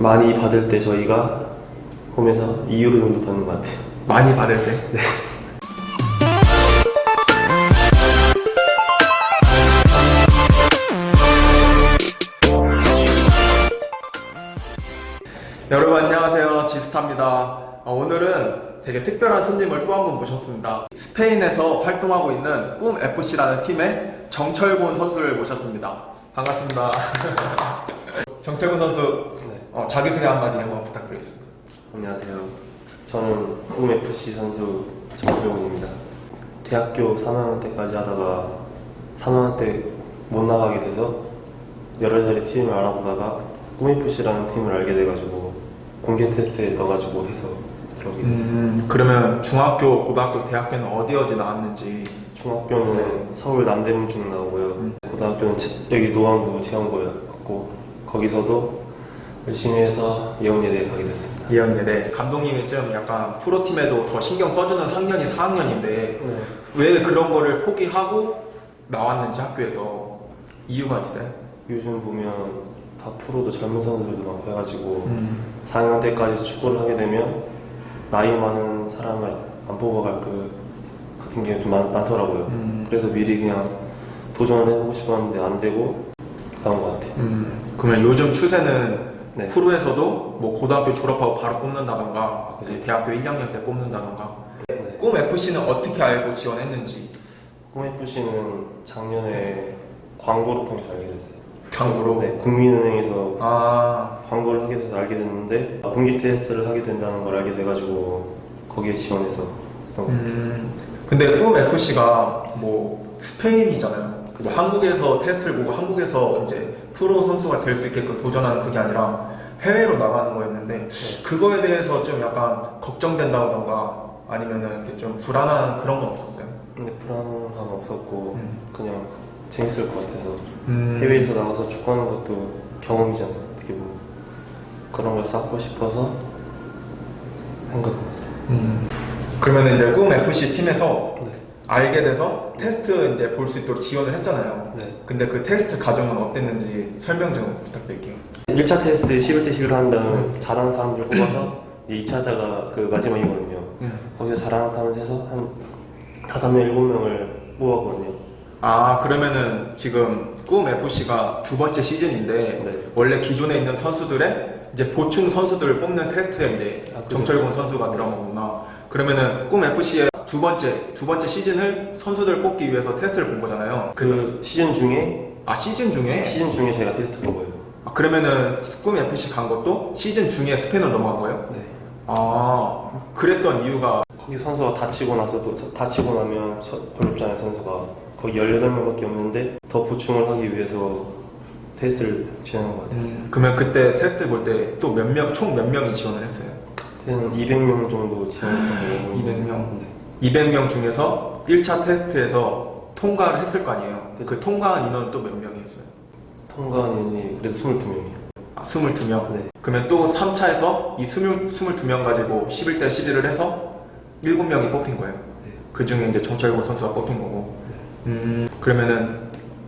많이 받을 때 저희가 홈에서 2유로 정도 받는 것 같아요. 많이 받을 때? 네. 여러분 안녕하세요, 지스타입니다. 오늘은 되게 특별한 손님을 또 한 번 모셨습니다. 스페인에서 활동하고 있는 꿈FC라는 팀의 정철곤 선수를 모셨습니다. 반갑습니다. 정철곤 선수, 네. 자기소개 한마디 한번 부탁드리겠습니다. 안녕하세요. 저는 꿈FC 선수 정철곤입니다. 대학교 3학년 때까지 하다가 3학년 때 못 나가게 돼서 여러 자리 팀을 알아보다가 꿈FC라는 팀을 알게 돼가지고 공개 테스트에 넣어가지고 해서 들어오게 됐어요. 그러면 중학교, 고등학교, 대학교는 어디 나왔는지? 중학교는 서울 남대문 중 나오고요. 고등학교는 여기 노원구 재원고였고 거기서도 열심히 해서 예원예대에 가게 됐습니다. 예언예대. 감독님이 좀 약간 프로팀에도 더 신경 써주는 학년이 4학년인데 네. 왜 그런 거를 포기하고 나왔는지 학교에서 이유가 있어요? 요즘 보면 다 프로도 젊은 선수들도 많고 해가지고 4학년 때까지 축구를 하게 되면 나이 많은 사람을 안 뽑아갈 것 같은 게 좀 많더라고요. 그래서 미리 그냥 도전을 해보고 싶었는데 안 되고 나온 것 같아요. 그러면 요즘 추세는 네. 프로에서도 뭐 고등학교 졸업하고 바로 뽑는다던가 이제 대학교 1학년 때 뽑는다던가. 네. 꿈FC는 어떻게 알고 지원했는지? 꿈FC는 작년에 광고를 통해서 알게 됐어요. 광고로? 네, 국민은행에서 아, 광고를 하게 돼서 알게 됐는데 공개 테스트를 하게 된다는 걸 알게 돼가지고 거기에 지원해서 했던 것 같아요. 근데 꿈FC가 뭐 스페인이잖아요. 뭐 한국에서 테스트를 보고 한국에서 이제 프로 선수가 될 수 있게끔 도전하는 그게 아니라 해외로 나가는 거였는데 그거에 대해서 좀 약간 걱정된다던가 아니면은 이렇게 좀 불안한 그런 건 없었어요? 근데 불안함은 없었고 그냥 재밌을 것 같아서 해외 해외에서 나가서 축구하는 것도 경험이잖아요. 어떻게 보면 그런 걸 쌓고 싶어서 한 것 같아요. 그러면 이제 꿈FC 팀에서 네. 알게 돼서 테스트 이제 볼 수 있도록 지원을 했잖아요. 네. 근데 그 테스트 과정은 어땠는지 설명 좀 부탁드릴게요. 1차 테스트 11대 11을 한 다음 잘하는 사람들 뽑아서 이제 2차가 그 마지막이거든요. 거기서 잘하는 사람을 해서 한 5명, 7명을 뽑았거든요. 아, 그러면은 지금 꿈FC가 두 번째 시즌인데 네. 원래 기존에 있는 선수들의 이제 보충 선수들을 뽑는 테스트에 이제 그죠. 정철곤 선수가 들어간 거구나. 그러면은 꿈FC의 두 번째 시즌을 선수들 뽑기 위해서 테스트를 본 거잖아요. 그 시즌 중에 시즌 중에? 제가 테스트 본 거예요. 그러면은 꿈FC 간 것도 시즌 중에 스페인을 넘어간 거예요? 네. 그랬던 이유가? 거기 선수가 다치고 나서 또 다치고 나면 별로 없잖아요. 선수가 거기 18명밖에 없는데 더 보충을 하기 위해서 테스트를 진행한 것 같았어요. 그러면 그때 테스트 볼 때 또 총 몇 명이 지원을 했어요? 그때는 200명 정도 지원했던 거예요. 200명? 네. 200명 중에서 1차 테스트에서 통과를 했을 거 아니에요? 그 통과한 인원은 또 몇 명이었어요? 통과인이 그래도 22명이요. 22명? 네. 그러면 또 3차에서 이 22명 가지고 11대 11을 해서 7명이 뽑힌 거예요? 네. 그 중에 이제 정철곤 선수가 뽑힌 거고. 그러면은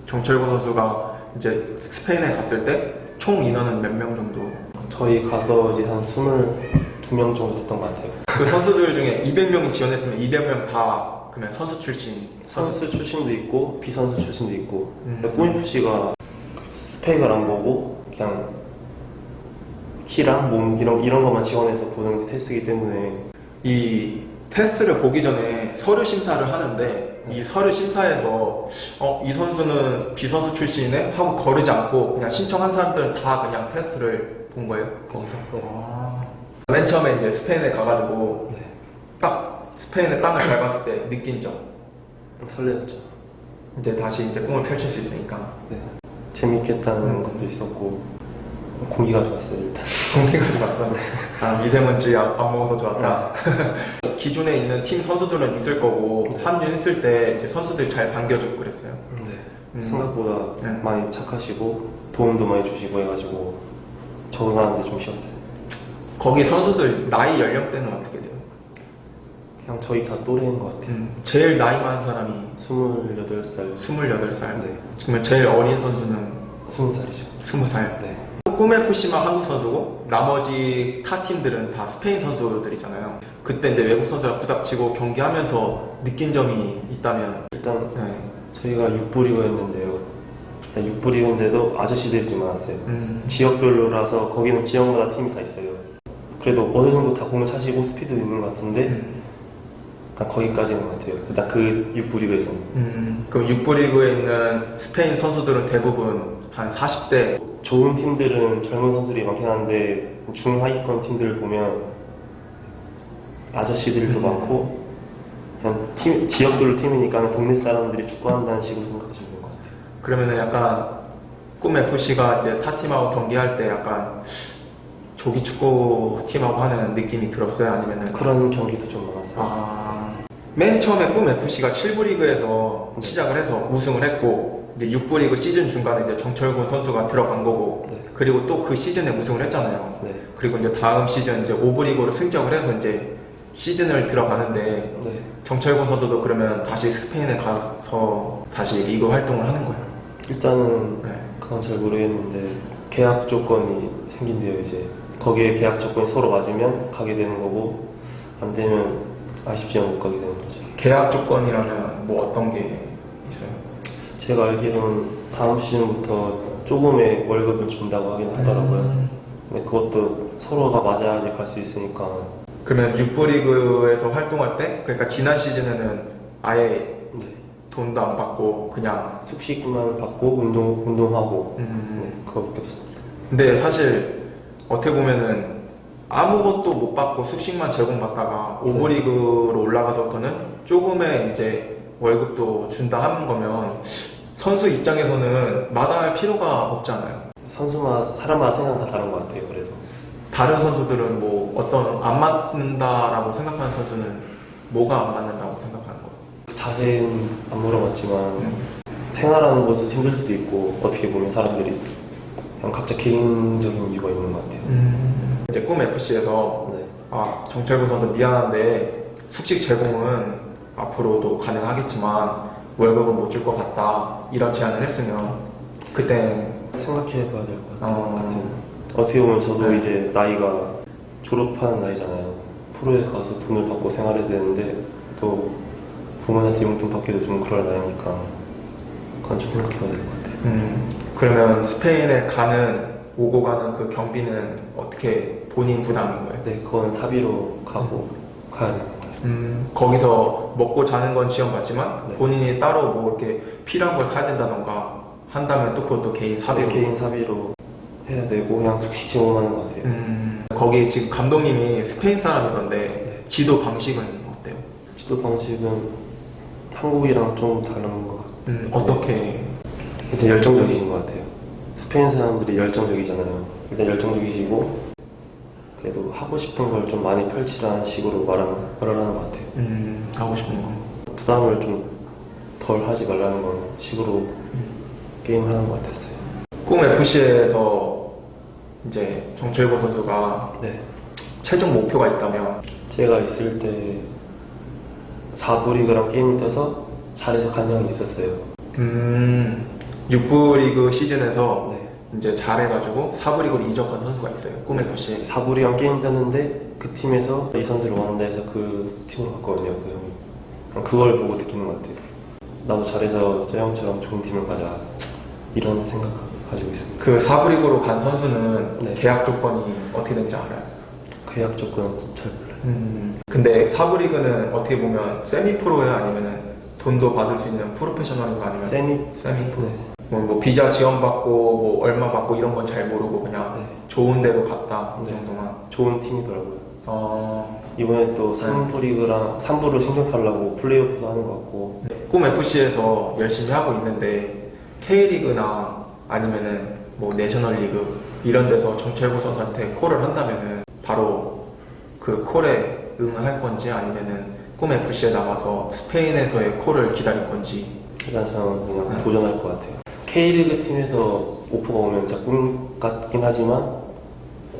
정철곤 선수가 이제 스페인에 갔을 때 총 인원은 몇 명 정도? 저희 가서 이제 한 22명 정도 됐던 것 같아요. 그 선수들 중에 200명이 지원했으면 200명 다 그러면 선수 출신? 선수 출신도 있고 비선수 출신도 있고 꿈FC가 스펙을 안 보고 그냥 키랑 몸 이런 것만 지원해서 보는 게 테스트이기 때문에 이 테스트를 보기 전에 서류 심사를 하는데 이 서류 심사에서 이 선수는 비선수 출신이네 하고 거르지 않고 그냥 신청한 사람들은 다 그냥 테스트를 본 거예요? 거기서? 맨 처음에 이제 스페인에 가가지고 네. 딱 스페인의 땅을 밟았을 때 느낀 점 설레었죠. 이제 다시 이제 꿈을 펼칠 수 있으니까 네. 재밌겠다는 것도 있었고 공기가 좋았어요. 일단 공기가 좋았어. 미세먼지 안 먹어서 좋았다. 기존에 있는 팀 선수들은 있을 거고 합류했을 때 이제 선수들 잘 반겨주고 그랬어요. 네. 생각보다 네. 많이 착하시고 도움도 많이 주시고 해가지고 적응하는데 좀 쉬웠어요. 거기 선수들 나이 연령대는 어떻게 돼요? 그냥 저희 다 또래인 것 같아요. 제일 나이 많은 사람이 28살 28살. 네. 그러면 제일 어린 선수는 20살이죠. 20살. 네. 꿈FC만 한국 선수고 나머지 타 팀들은 다 스페인 선수들이잖아요. 그때 이제 외국 선수랑 부닥치고 경기하면서 느낀 점이 있다면 일단 네. 저희가 6부 리그였는데요. 일단 6부 리그인데도 아저씨들이 좀 많았어요. 지역별로라서 거기는 지역마다 팀이 다 있어요. 그래도 어느 정도 다 공을 차시고 스피드 있는 것 같은데 일단 거기까지는 것 같아요. 일단 그 6부 리그에서는. 그럼 6부 리그에 있는 스페인 선수들은 대부분 한 40대 좋은 팀들은 젊은 선수들이 많긴 한데 중하위권 팀들을 보면 아저씨들도 많고 그냥 지역별로 팀이니까 동네 사람들이 축구한다는 식으로 생각하시면 될 것 같아요. 그러면은 약간 꿈FC가 이제 타 팀하고 경기할 때 약간 조기 축구 팀하고 하는 느낌이 들었어요? 아니면은 그런 경기도 좀 많았어요. 맨 처음에 꿈FC가 7부 리그에서 네. 시작을 해서 우승을 했고 이제 6부 리그 시즌 중간에 이제 정철군 선수가 들어간 거고 네. 그리고 또 그 시즌에 우승을 했잖아요. 네. 그리고 이제 다음 시즌 이제 5부 리그로 승격을 해서 이제 시즌을 들어가는데 네. 정철군 선수도 그러면 다시 스페인에 가서 다시 리그 활동을 하는 거예요. 일단은 네. 그건 잘 모르겠는데 계약 조건이 생긴대요. 이제 거기에 계약 조건이 서로 맞으면 가게 되는 거고 안 되면 아쉽지만 못 가게 되는 거죠. 계약 조건이라면 뭐 어떤 게 있어요? 제가 알기로는 다음 시즌부터 조금의 월급을 준다고 하긴 하더라고요. 근데 그것도 서로가 맞아야지 갈 수 있으니까. 그러면 6부 리그에서 활동할 때 그러니까 지난 시즌에는 아예 네. 돈도 안 받고 그냥 숙식만 받고 운동하고 네, 그거밖에 없었어요. 근데 사실 어떻게 보면은 아무것도 못 받고 숙식만 제공받다가 네. 5부 리그로 올라가서부터는 조금의 이제 월급도 준다 하는 거면 선수 입장에서는 마다할 필요가 없잖아요. 선수마다 사람마다 생각 다 다른 것 같아요. 그래도 다른 선수들은 뭐 어떤 안 맞는다라고 생각하는 선수는 뭐가 안 맞는다고 생각하는 거예요? 자세히는 안 물어봤지만 생활하는 것도 힘들 수도 있고 어떻게 보면 사람들이 그냥 각자 개인적인 이유가 있는 것 같아요. 이제 꿈FC에서 네. 정철근 선수 미안한데 숙식 제공은 앞으로도 가능하겠지만 월급은 못 줄 것 같다 이런 제안을 했으면 그때 생각해봐야 될 것 같아요. 어. 어떻게 보면 저도 네. 이제 나이가 졸업하는 나이잖아요. 프로에 가서 돈을 받고 생활해야 되는데 또 부모님한테 용돈 받기도 좀 그럴 나이니까 그건 좀 생각해봐야 될 것 같아요. 그러면 스페인에 오고 가는 그 경비는 어떻게 본인 부담인 거예요? 네, 그건 사비로 가고 가야 되는 거예요. 거기서 먹고 자는 건 지원받지만 네. 본인이 따로 뭐 이렇게 필요한 걸 사야 된다던가 한다면 또 그것도 개인 사비로 개인 사비로 해야 되고 그냥 숙식 제공하는 것 같아요. 거기 지금 감독님이 스페인 사람이던데 네. 지도 방식은 어때요? 지도 방식은 한국이랑 좀 다른 것 같아요. 어떻게? 일단 열정적이신 것 같아요. 스페인 사람들이 열정적이잖아요. 일단 열정적이시고 그래도 하고 싶은 걸 좀 많이 펼치라는 식으로 말을 하는 것 같아요. 하고 싶은 거. 부담을 좀 덜 하지 말라는 건 식으로 게임을 하는 것 같았어요. 꿈FC에서 이제 정철권 선수가 네. 최종 목표가 있다면 제가 있을 때 4부 리그랑 게임을 떠서 잘해서 간 적이 있었어요. 6부 리그 시즌에서 네. 이제 잘해가지고 4부 리그로 이적한 선수가 있어요. 꿈FC에. 4부 4부리랑 게임 떴는데 그 팀에서 이 선수를 원한다 해서 그 팀으로 갔거든요. 그 형이. 그걸 보고 느끼는 것 같아요. 나도 잘해서 저 형처럼 좋은 팀을 가자 이런 생각 가지고 있습니다. 그 4부 리그로 간 선수는 네. 계약 조건이 어떻게 되는지 알아요? 계약 조건은 잘 몰라요. 근데 4부 리그는 어떻게 보면 세미 프로예요? 아니면은 돈도 받을 수 있는 프로페셔널인가 아니면 세미 프로? 네. 뭐 비자 지원받고 뭐 얼마 받고 이런 건 잘 모르고 그냥 네. 좋은 데로 갔다 이 네. 정도만. 좋은 팀이더라고요. 이번에 또 네. 3부로 승격하려고 플레이오프도 하는 것 같고 꿈FC에서 열심히 하고 있는데 K리그나 아니면은 뭐 내셔널리그 이런 데서 정철구 선수한테 콜을 한다면은 바로 그 콜에 응할 건지 아니면은 꿈FC에 나가서 스페인에서의 콜을 기다릴 건지. 일단 저는 그냥 네. 도전할 것 같아요. K리그 팀에서 오퍼가 오면 진짜 꿈 같긴 하지만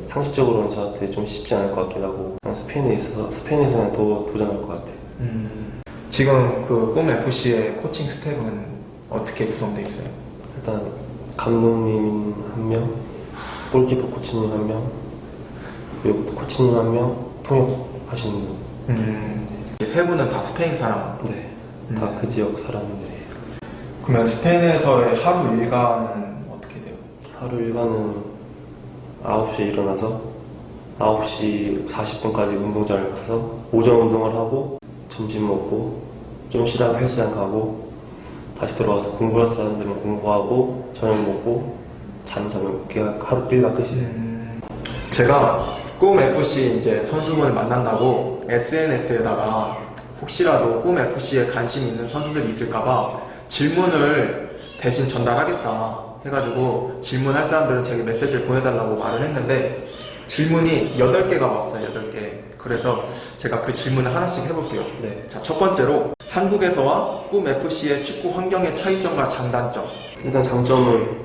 상식적으로는 저한테 좀 쉽지 않을 것 같긴 하고 그냥 스페인에서는 더 도전할 것 같아요. 지금 그 꿈FC의 코칭 스텝은 어떻게 구성되어 있어요? 일단 감독님 한 명, 골키퍼 코치님 1명, 그리고 코치님 1명, 통역하시는 분. 세 분은 다 스페인 사람. 네, 다 그 지역 사람들이에요. 그러면 스페인에서의 하루 일과는 어떻게 돼요? 하루 일과는 9시에 일어나서 9시 40분까지 운동장을 가서 오전 운동을 하고 점심 먹고 좀 쉬다가 헬스장 가고 다시 들어와서 공부할 사람들은 공부하고 저녁 먹고 잠자면 그게 하루 일과 끝이에요. 제가 꿈FC 이제 선수분을 만난다고 SNS에다가 혹시라도 꿈FC에 관심 있는 선수들이 있을까봐 질문을 대신 전달하겠다 해가지고 질문할 사람들은 제게 메시지를 보내달라고 말을 했는데 질문이 8개가 왔어요. 8개. 그래서 제가 그 질문을 하나씩 해볼게요. 네. 자, 첫 번째로 한국에서와 꿈FC의 축구 환경의 차이점과 장단점. 일단 장점은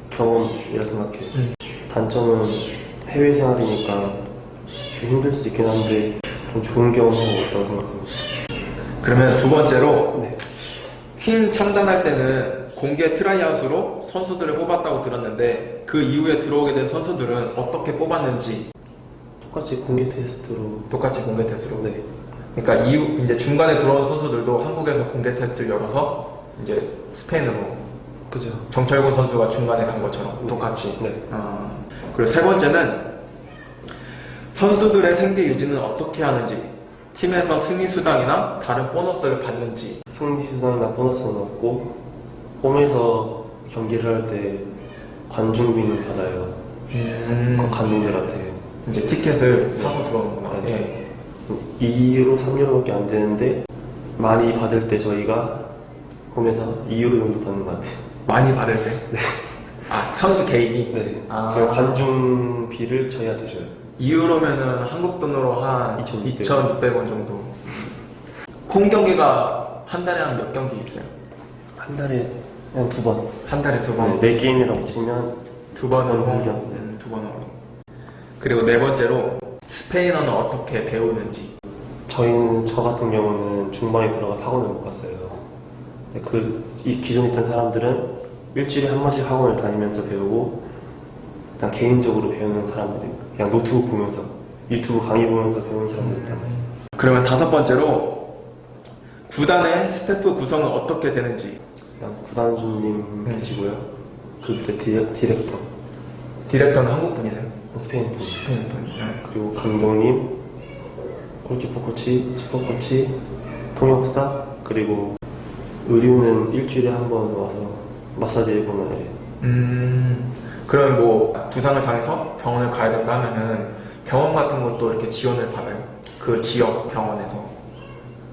경험이라 생각해요. 단점은 해외 생활이니까 좀 힘들 수 있긴 한데 좀 좋은 경험하고 있다고 생각합니다. 그러면 두 번째로 네. 팀 창단할 때는 공개 트라이아웃으로 선수들을 뽑았다고 들었는데 그 이후에 들어오게 된 선수들은 어떻게 뽑았는지. 똑같이 공개 테스트로. 똑같이 공개 테스트로. 네. 그러니까 이후 이제 중간에 들어온 선수들도 한국에서 공개 테스트를 열어서 이제 스페인으로 그죠. 정철곤 선수가 중간에 간 것처럼 똑같이. 네. 그리고 세 번째는 선수들의 생계 유지는 어떻게 하는지, 팀에서 승리 수당이나 다른 보너스를 받는지. 승리 수당이나 보너스는 없고 홈에서 경기를 할 때 관중비는 받아요. 그 관중들한테. 이제 티켓을 사서 들어오는구나. 네. 2유로, 3유로밖에 안 되는데 많이 받을 때 저희가 홈에서 2유로 정도 받는 것 같아요. 많이 받을 때? 네. 아, 선수 개인이? 네. 아. 그 관중비를 저희한테 줘요. 2유로면은 한국 돈으로 한 2,600원 정도. 홈 경기가 한 달에 한 몇 경기 있어요? 한 달에 한 2번. 한 달에 두 번. 네, 4게임이라고 치면 두 번은 홈. 홈 경. 네. 두 번은 홈. 그리고 네 번째로 스페인어는 어떻게 배우는지. 저 같은 경우는 중반에 들어가서 학원을 못 갔어요. 이 기존에 있던 사람들은 일주일에 한 번씩 학원을 다니면서 배우고 그냥 개인적으로 배우는 사람들이 그냥 노트북 보면서 유튜브 강의 보면서 배우는 사람들이 많아요. 그러면 다섯 번째로 구단의 스태프 구성은 어떻게 되는지. 그냥 구단주님 계시고요. 그 밑에 디렉터, 디렉터는 한국 분이세요? 스페인 분, 스페인 분. 그리고 감독님, 골키퍼 코치, 수석 코치, 통역사, 그리고 의료는 일주일에 한 번 와서 마사지 해보면 해요. 그러면 뭐 부상을 당해서 병원을 가야 된다 하면은 병원 같은 것도 이렇게 지원을 받아요? 그 지역 병원에서?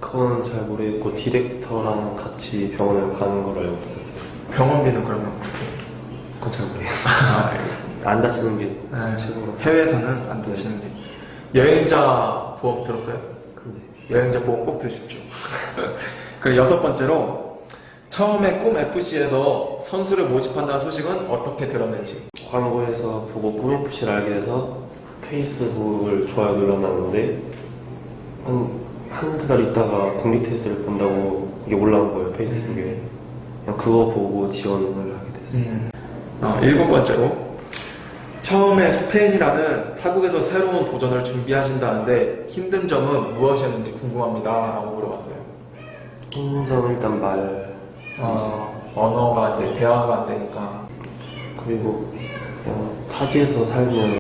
그건 잘 모르겠고 디렉터랑 같이 병원을 가는 걸 알고 있었어요. 병원비는 그러면 어떻게? 그건 잘 모르겠어요. 알겠습니다. 안 다치는 게 네. 최고로. 해외에서는 안 다치는 게. 여행자 보험 들었어요? 네. 여행자 보험 꼭 드십시오. 그리고 여섯 번째로 처음에 꿈FC에서 선수를 모집한다는 소식은 어떻게 들었는지. 광고에서 보고 꿈FC를 알게 돼서 페이스북을 좋아요 눌러놨는데 한두 달 있다가 공개 테스트를 본다고 이게 올라온 거예요, 페이스북에. 그냥 그거 보고 지원을 하게 됐어요. 일곱 번째로 처음에 스페인이라는 타국에서 새로운 도전을 준비하신다는데 힘든 점은 무엇이었는지 궁금합니다 라고 물어봤어요. 힘든 점은 일단 말, 언어가 이제 대화가 안 되니까. 그리고 그냥 타지에서 살면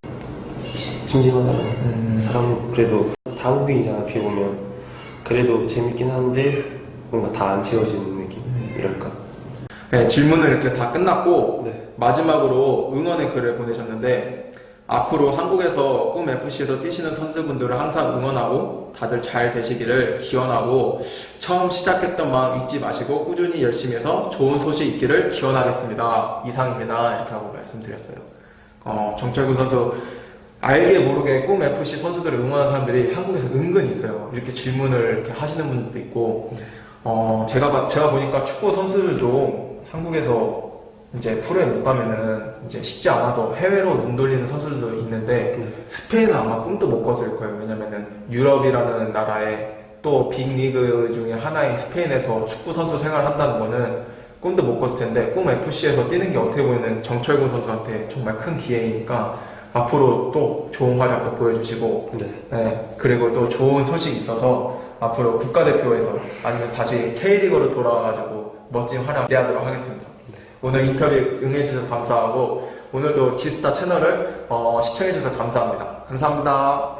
심심하잖아요. 사람 그래도 다 한국인이잖아, 어떻게 보면. 그래도 재밌긴 한데 뭔가 다 안 채워지는 느낌이랄까. 네, 질문을 이렇게 다 끝났고 네. 마지막으로 응원의 글을 보내셨는데 앞으로 한국에서 꿈FC에서 뛰시는 선수분들을 항상 응원하고 다들 잘 되시기를 기원하고 처음 시작했던 마음 잊지 마시고 꾸준히 열심히 해서 좋은 소식 있기를 기원하겠습니다. 이상입니다. 이렇게 하고 말씀드렸어요. 정철구 선수 알게 모르게 꿈FC 선수들을 응원하는 사람들이 한국에서 은근 있어요. 이렇게 질문을 이렇게 하시는 분들도 있고 제가 보니까 축구 선수들도 한국에서 이제 프로에 못 가면은 이제 쉽지 않아서 해외로 눈 돌리는 선수들도 있는데 스페인은 아마 꿈도 못 꿨을 거예요. 왜냐면은 유럽이라는 나라에 또 빅리그 중에 하나인 스페인에서 축구 선수 생활을 한다는 거는 꿈도 못 꿨을 텐데 꿈 FC에서 뛰는 게 어떻게 보면 정철근 선수한테 정말 큰 기회이니까 앞으로 또 좋은 활약도 보여주시고 네. 네, 그리고 또 좋은 소식이 있어서 앞으로 국가대표에서 아니면 다시 K리그로 돌아와가지고 멋진 활약 기대하도록 하겠습니다. 오늘 인터뷰 응해주셔서 감사하고 오늘도 지스타 채널을 시청해주셔서 감사합니다. 감사합니다.